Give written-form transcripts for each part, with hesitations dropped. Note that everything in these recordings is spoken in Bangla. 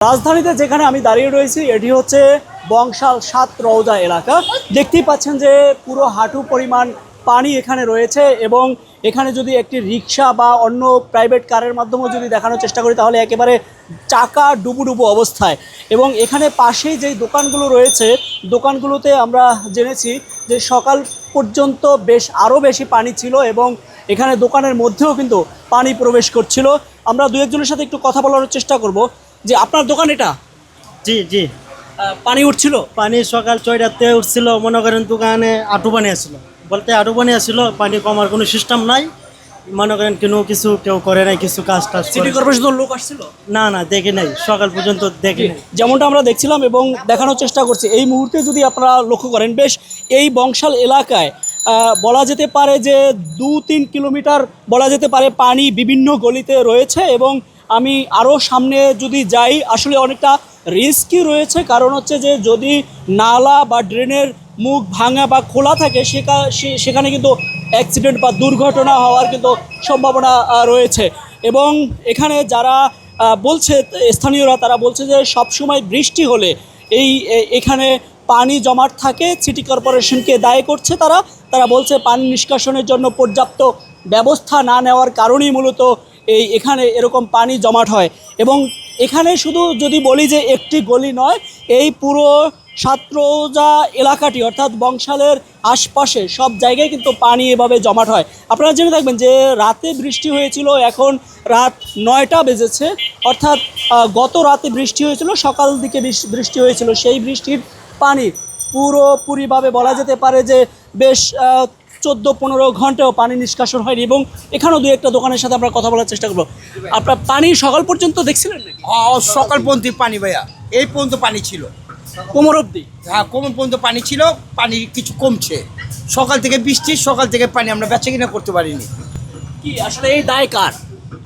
রাজধানীতে যেখানে আমি দাঁড়িয়ে রয়েছি এটি হচ্ছে বংশাল ৭ রওজা এলাকা। দেখতেই পাচ্ছেন যে পুরো হাঁটু পরিমাণ পানি এখানে রয়েছে এবং এখানে যদি একটি রিক্সা বা অন্য প্রাইভেট কারের মাধ্যমেও যদি দেখানোর চেষ্টা করি তাহলে একেবারে চাকা ডুবু অবস্থায়। এবং এখানে পাশেই যেই দোকানগুলো রয়েছে দোকানগুলোতে আমরা জেনেছি যে সকাল পর্যন্ত আরও বেশি পানি ছিল এবং এখানে দোকানের মধ্যেও কিন্তু পানি প্রবেশ করছিল। আমরা দু একজনের সাথে একটু কথা বলার চেষ্টা করব যে আপনার দোকান এটা? জি জি, পানি উঠছিল? পানি সকাল ৬টাতে উঠছিল, মনে করেন দোকানে আঁটু পানি আসছিল, বলতে আঁটু পানি আসছিল, পানি কমার কোনো সিস্টেম নাই, মনে করেন কেউ করে নাই, কিছু কাজ টাজ সিটি কর্পোরেশনের লোক আসছিল? না না, দেখি নাই, সকাল পর্যন্ত দেখি নাই। যেমনটা আমরা দেখছিলাম এবং দেখানোর চেষ্টা করছি এই মুহূর্তে যদি আপনারা লক্ষ্য করেন বেশ এই বংশাল এলাকায় বলা যেতে পারে যে ২-৩ কিলোমিটার বলা যেতে পারে পানি বিভিন্ন গলিতে রয়েছে। এবং আমি আরও সামনে যদি যাই আসলে অনেকটা রিস্কই রয়েছে, কারণ হচ্ছে যে যদি নালা বা ড্রেনের মুখ ভাঙা বা খোলা থাকে সেখানে কিন্তু অ্যাক্সিডেন্ট বা দুর্ঘটনা হওয়ার কিন্তু সম্ভাবনা রয়েছে। এবং এখানে যারা বলছে স্থানীয়রা তারা বলছে যে সবসময় বৃষ্টি হলে এখানে পানি জমাট থাকে, সিটি কর্পোরেশনকে দায়ী করছে তারা বলছে পানি নিষ্কাশনের জন্য পর্যাপ্ত ব্যবস্থা না নেওয়ার কারণেই মূলত এখানে এরকম পানি জমাট হয়। এবং এখানে শুধু যদি বলি যে একটি গলি নয়, এই পুরো ৭ রওজা এলাকাটি অর্থাৎ বংশালের আশপাশে সব জায়গায় কিন্তু পানি এভাবে জমাট হয়। আপনারা জেনে থাকবেন যে রাতে বৃষ্টি হয়েছিল, এখন রাত ৯টা বেজেছে, অর্থাৎ গত রাতে বৃষ্টি হয়েছিল, সকাল দিকে বৃষ্টি হয়েছিল, সেই বৃষ্টির পানি পুরোপুরিভাবে বলা যেতে পারে যে বেশ ১৪-১৫ ঘন্টাও পানি নিষ্কাশন হয়নি। এবং এখানেও ২-একটা দোকানের সাথে আমরা কথা বলার চেষ্টা করবো। আপনার পানি সকাল পর্যন্ত দেখছিলেন নাকি? সকাল পর্যন্ত পানি ভাইয়া, এই পর্যন্ত পানি ছিল, কোমর অবধি? হ্যাঁ কোমর পর্যন্ত পানি ছিল, পানি কিছু কমছে। সকাল থেকে বৃষ্টি, সকাল থেকে পানি, আমরা বেচা কিনা করতে পারিনি। কি আসলে এই দায় কার?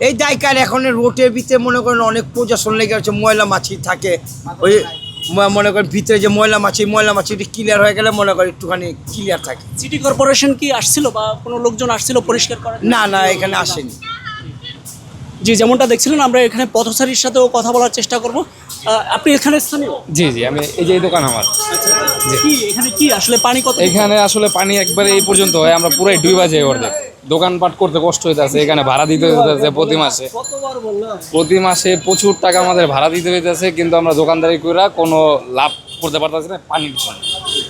এই দায়কার এখন রোডের ভিতরে মনে করেন অনেক প্রশাসন লেগে আছে, ময়লা মাছি থাকে, ওই মনে করেন ভিতরে যে ময়লা মাছিটি ক্লিয়ার হয়ে গেলে মনে করেন একটুখানি ক্লিয়ার থাকে। সিটি কর্পোরেশন কি আসছিল বা কোনো লোকজন আসছিল পরিষ্কার করার? না এখানে আসেনি। জি, যেমনটা দেখছিলেন আমরা এখানে পথচারীর সাথেও কথা বলার চেষ্টা করব। আপনি এখানে স্থানীয়? জি জি, আমি এই দোকান আমার। কি এখানে কি আসলে পানি কত? এখানে আসলে পানি একবারে এই পর্যন্ত হয়, আমরা পুরাই ডুইবা যাই অর্ধেক, দোকানপাট করতে কষ্ট হইতেছে, এখানে ভাড়া দিতে হইতেছে প্রতি মাসে প্রচুর টাকা আমাদের ভাড়া দিতে হইতেছে, কিন্তু আমরা দোকানদারি করে কোনো লাভ করতে পারতেছি না। পানির জন্য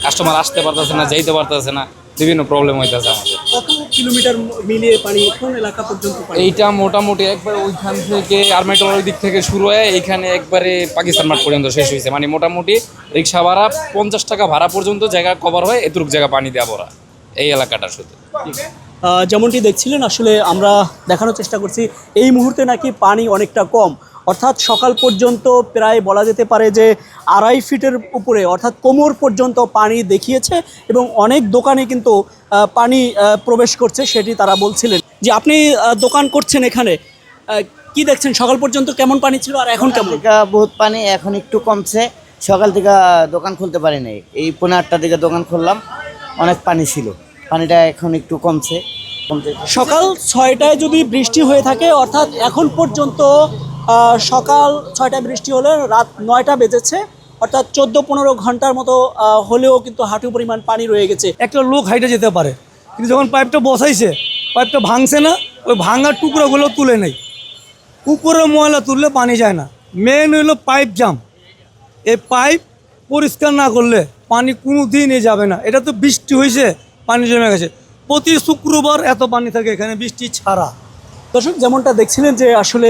কাস্টমার আসতে পারতেছে না, যাইতে পারতেছে না, বিভিন্ন প্রবলেম হইতেছে আমাদের। কত কিলোমিটার মিলিয়ে পানি কোন এলাকা পর্যন্ত? এইটা মোটামুটি একবার ওইখান থেকে আর্মাইটল ওই দিক থেকে শুরু হয়ে এইখানে একবারে পাকিস্তান মাঠ পর্যন্ত শেষ হয়েছে। মানে মোটামুটি রিক্সা ভাড়া 50 টাকা ভাড়া পর্যন্ত জায়গা কভার হয়, এতটুকু জায়গা পানি দেওয়া ভরা এই এলাকাটা শুধু। যেমনটি দেখছিলেন আসলে আমরা দেখানোর চেষ্টা করছি এই মুহূর্তে নাকি পানি অনেকটা কম, অর্থাৎ সকাল পর্যন্ত প্রায় বলা যেতে পারে যে 2.5 ফিটের উপরে অর্থাৎ কোমর পর্যন্ত পানি দেখিয়েছে এবং অনেক দোকানে কিন্তু পানি প্রবেশ করছে সেটি তারা বলছিলেন। যে আপনি দোকান করছেন এখানে, কি দেখছেন সকাল পর্যন্ত কেমন পানি ছিল আর এখন কেমন? বহুত পানি, এখন একটু কমছে, সকাল থেকে দোকান খুলতে পারি নাই, এই 8:30 দিকে দোকান খুললাম, অনেক পানি ছিল, পানিটা এখন একটু কমছে। সকাল 6টায় যদি বৃষ্টি হয়ে থাকে অর্থাৎ এখন পর্যন্ত সকাল 6টায় বৃষ্টি হলে রাত 9টা বেজেছে, অর্থাৎ 14-15 ঘন্টার মতো হলেও কিন্তু হাঁটু পরিমাণ পানি রয়ে গেছে। একটা লোক হাইটে যেতে পারে, কিন্তু যখন পাইপটা বসাইছে পাইপটা ভাঙছে না, ওই ভাঙার টুকরোগুলো তুলে নেই, উপরে ময়লা তুললে পানি যায় না। মেন হইলো পাইপ জাম, এই পাইপ পরিষ্কার না করলে পানি কোনো দিনই যাবে না। এটা তো বৃষ্টি হয়েছে, পানি জমে গেছে, প্রতি শুক্রবার এত পানি থাকে এখানে বৃষ্টি ছাড়া। দর্শক যেমনটা দেখছিলেন যে আসলে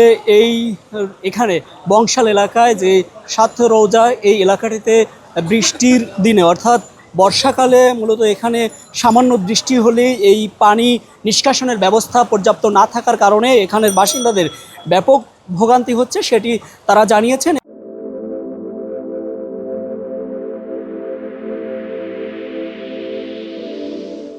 এখানে বংশাল এলাকায় যে ৭ রওজা এই এলাকাটিতে বৃষ্টির দিনে অর্থাৎ বর্ষাকালে মূলত এখানে সামান্য বৃষ্টি হলেই এই পানি নিষ্কাশনের ব্যবস্থা পর্যাপ্ত না থাকার কারণে এখানের বাসিন্দাদের ব্যাপক ভোগান্তি হচ্ছে সেটি তারা জানিয়েছেন।